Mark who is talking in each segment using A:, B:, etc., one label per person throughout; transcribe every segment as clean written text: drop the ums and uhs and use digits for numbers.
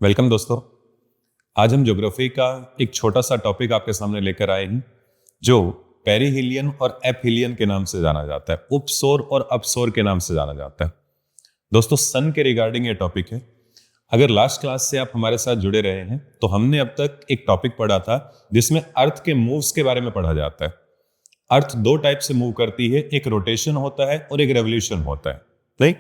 A: Welcome दोस्तों। आज हम ज्योग्राफी का एक छोटा सा टॉपिक आपके सामने लेकर आए हैं जो पेरिहिलियन और एपहिलियन के नाम से जाना जाता है, उपसौर और अपसौर के नाम से जाना जाता है। दोस्तों, सन के रिगार्डिंग ये टॉपिक है। अगर लास्ट क्लास से आप हमारे साथ जुड़े रहे हैं तो हमने अब तक एक टॉपिक पढ़ा था जिसमें अर्थ के मूव्स के बारे में पढ़ा जाता है। अर्थ दो टाइप से मूव करती है, एक रोटेशन होता है और एक रेवोल्यूशन होता है। नहीं,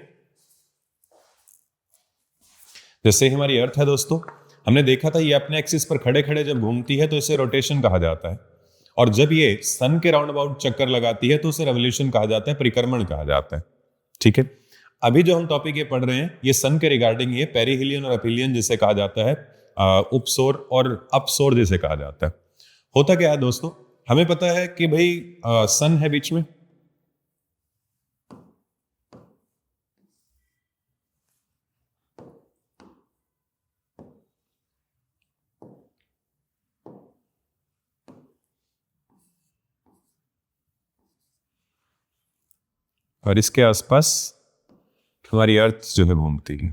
A: जैसे हमारी अर्थ है दोस्तों, हमने देखा था ये अपने एक्सिस पर खड़े खड़े जब घूमती है तो इसे रोटेशन कहा जाता है, और जब ये सन के राउंड अबाउट चक्कर लगाती है तो उसे रेवोल्यूशन कहा जाता है, परिक्रमण कहा जाता है। ठीक है, अभी जो हम टॉपिक ये पढ़ रहे हैं ये सन के रिगार्डिंग ये पेरिहिलियन और एपहिलियन जिसे कहा जाता है, उपसौर और अपसौर जिसे कहा जाता है। होता क्या है दोस्तों, हमें पता है कि भाई सन है बीच में, और इसके आसपास हमारी अर्थ जो है घूमती है।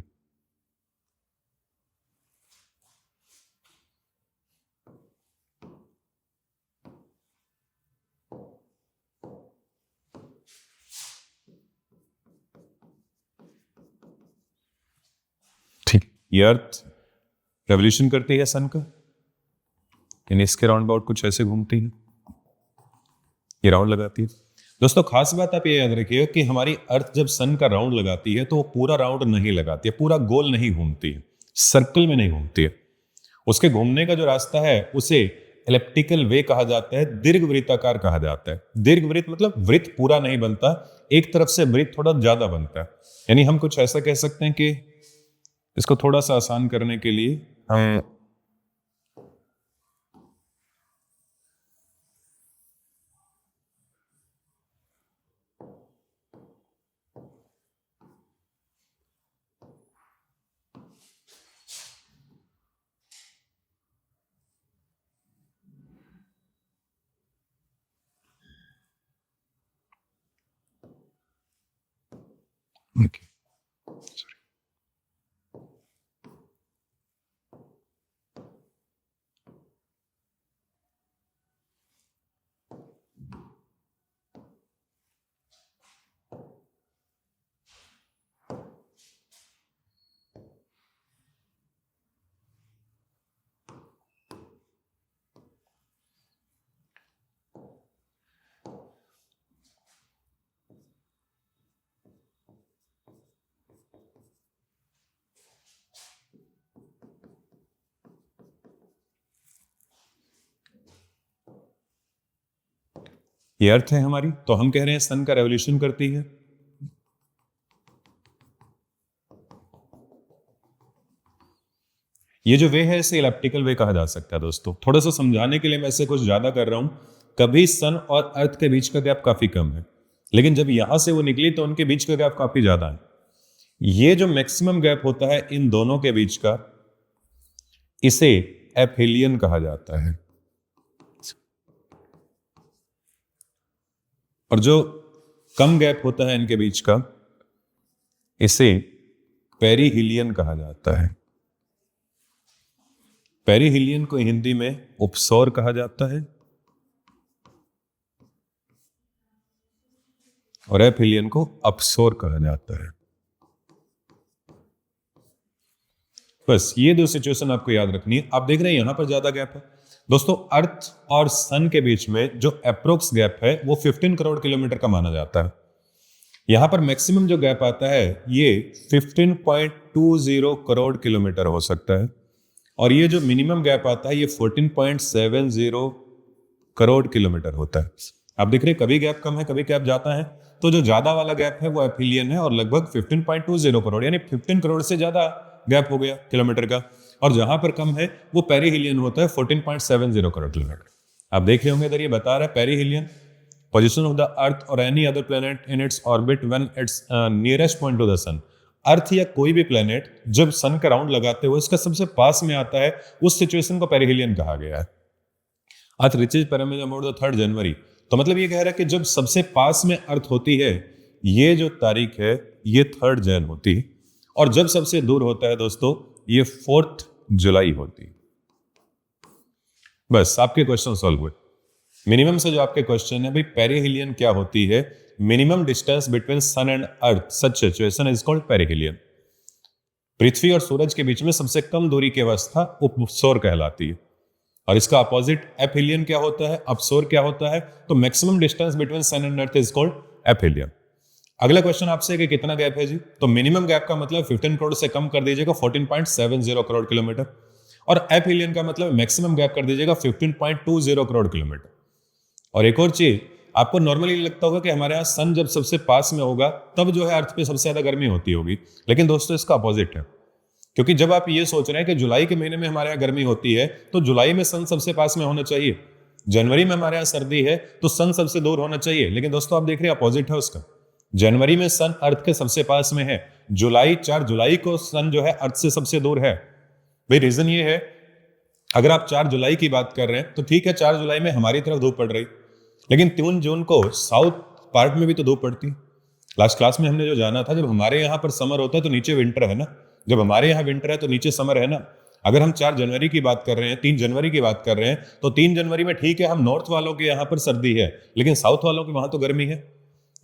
A: ठीक, ये अर्थ रेवोल्यूशन करती है सन का, यानी इसके राउंड अबाउट कुछ ऐसे घूमती है, ये राउंड लगाती है। दोस्तों, खास बात आप ये याद रखिएगा कि हमारी अर्थ जब सन का राउंड लगाती है तो वो पूरा राउंड नहीं लगाती है, पूरा गोल नहीं घूमती है, सर्कल में नहीं घूमती है। उसके घूमने का जो रास्ता है उसे एलिप्टिकल वे कहा जाता है, दीर्घवृत्ताकार कहा जाता है। दीर्घवृत्त मतलब वृत्त पूरा नहीं बनता, एक तरफ से वृत्त थोड़ा ज्यादा बनता है। यानी हम कुछ ऐसा कह सकते हैं कि इसको थोड़ा सा आसान करने के लिए हम okay. ये अर्थ है हमारी, तो हम कह रहे हैं सन का रेवोल्यूशन करती है। ये जो वे है इसे इलेप्टिकल वे कहा जा सकता है। दोस्तों, थोड़ा सा समझाने के लिए मैं इसे कुछ ज्यादा कर रहा हूं। कभी सन और अर्थ के बीच का गैप काफी कम है, लेकिन जब यहां से वो निकली तो उनके बीच का गैप काफी ज्यादा है। ये जो मैक्सिमम गैप होता है इन दोनों के बीच का, इसे एपहिलियन कहा जाता है, और जो कम गैप होता है इनके बीच का, इसे पेरिहिलियन कहा जाता है। पेरिहिलियन को हिंदी में उपसौर कहा जाता है और एपहिलियन को अपसौर कहा जाता है। बस ये दो सिचुएशन आपको याद रखनी है। आप देख रहे हैं यहां पर ज्यादा गैप है। दोस्तों, अर्थ और सन के बीच में जो अप्रोक्स गैप है वो 15 करोड़ किलोमीटर का माना जाता है। यहां पर मैक्सिमम जो गैप आता है ये 15.20 करोड़ किलोमीटर हो सकता है, और ये जो मिनिमम गैप आता है ये 14.70 करोड़ किलोमीटर होता है। आप देख रहे हैं कभी गैप कम है कभी गैप जाता है, तो जो ज्यादा वाला गैप है वो एपहिलियन है और लगभग 15.20 करोड़, यानी 15 करोड़ से ज्यादा गैप हो गया किलोमीटर का। और जहां पर कम है वो पेरिहिलियन होता है, 14.70 करोड़ किलोमीटर। आप देख रहे होंगे इधर ये बता रहा है perihelion position of the earth और any other planet in its orbit when it's nearest point to the sun. Earth या कोई भी प्लेनेट जब सन का राउंड लगाते हुए इसका सबसे पास में आता है, उस सिचुएशन को पेरिहिलियन कहा गया है। Earth reaches pyramid about the 3rd January, तो मतलब ये कह रहा है कि जब सबसे पास में अर्थ होती है, ये जो तारीख है ये 3rd जन होती है, और जब सबसे दूर होता है दोस्तों ये 4th जुलाई होती है। बस आपके क्वेश्चन सॉल्व हुए। मिनिमम से जो आपके क्वेश्चन है भाई, पेरिहेलियन क्या होती है? Minimum distance between sun and earth, such situation is called perihelion. पृथ्वी और सूरज के बीच में सबसे कम दूरी की अवस्था उपसौर कहलाती है। और इसका अपोजिट एपहीलियन क्या होता है, अपसौर क्या होता है? तो maximum distance between sun and earth is called aphelion. अगला क्वेश्चन आपसे कि कितना गैप है जी? तो मिनिमम गैप का मतलब 15 करोड़ से कम कर दीजिएगा 14.70 करोड़ किलोमीटर, और एपहीलियन का मतलब मैक्सिमम गैप कर दीजिएगा 15.20 करोड़ किलोमीटर। और एक और चीज, आपको नॉर्मली लगता होगा कि हमारे यहाँ सन जब सबसे पास में होगा तब जो है अर्थ पे सबसे ज्यादा गर्मी होती होगी, लेकिन दोस्तों इसका अपोजिट है। क्योंकि जब आप ये सोच रहे हैं कि जुलाई के महीने में हमारे यहाँ गर्मी होती है, तो जुलाई में सन सबसे पास में होना चाहिए। जनवरी में हमारे यहाँ सर्दी है तो सन सबसे दूर होना चाहिए, लेकिन दोस्तों आप देख रहे हैं अपोजिट है उसका। जनवरी में सन अर्थ के सबसे पास में है, 4 जुलाई को सन जो है अर्थ से सबसे दूर है। भाई रीजन ये है, अगर आप 4 जुलाई की बात कर रहे हैं तो ठीक है, 4 जुलाई में हमारी तरफ धूप पड़ रही, लेकिन 3 जून को साउथ पार्ट में भी तो धूप पड़ती। लास्ट क्लास में हमने जो जाना था, जब हमारे यहाँ पर समर होता है तो नीचे विंटर है ना, जब हमारे यहाँ विंटर है तो नीचे समर है ना। अगर हम 4 जनवरी की बात कर रहे हैं, 3 जनवरी की बात कर रहे हैं, तो 3 जनवरी में ठीक है हम नॉर्थ वालों के यहाँ पर सर्दी है, लेकिन साउथ वालों के वहां तो गर्मी है।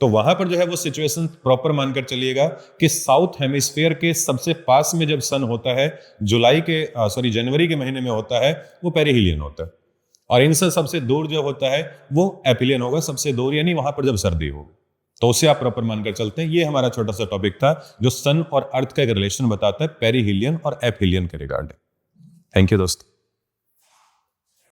A: तो वहां पर जो है वो सिचुएशन प्रॉपर मानकर चलिएगा कि साउथ हेमिस्फीयर के सबसे पास में जब सन होता है, जनवरी के महीने में होता है, वो पेरिहेलियन होता है। और इनसे सबसे दूर जो होता है वो एपीलियन होगा, सबसे दूर, यानी वहां पर जब सर्दी होगी। तो उसे आप प्रॉपर मानकर चलते हैं। ये हमारा छोटा सा टॉपिक था जो सन और अर्थ का एक रिलेशन बताता है पेरिहेलियन और एपीलियन के रिगार्डिंग। थैंक यू दोस्तों।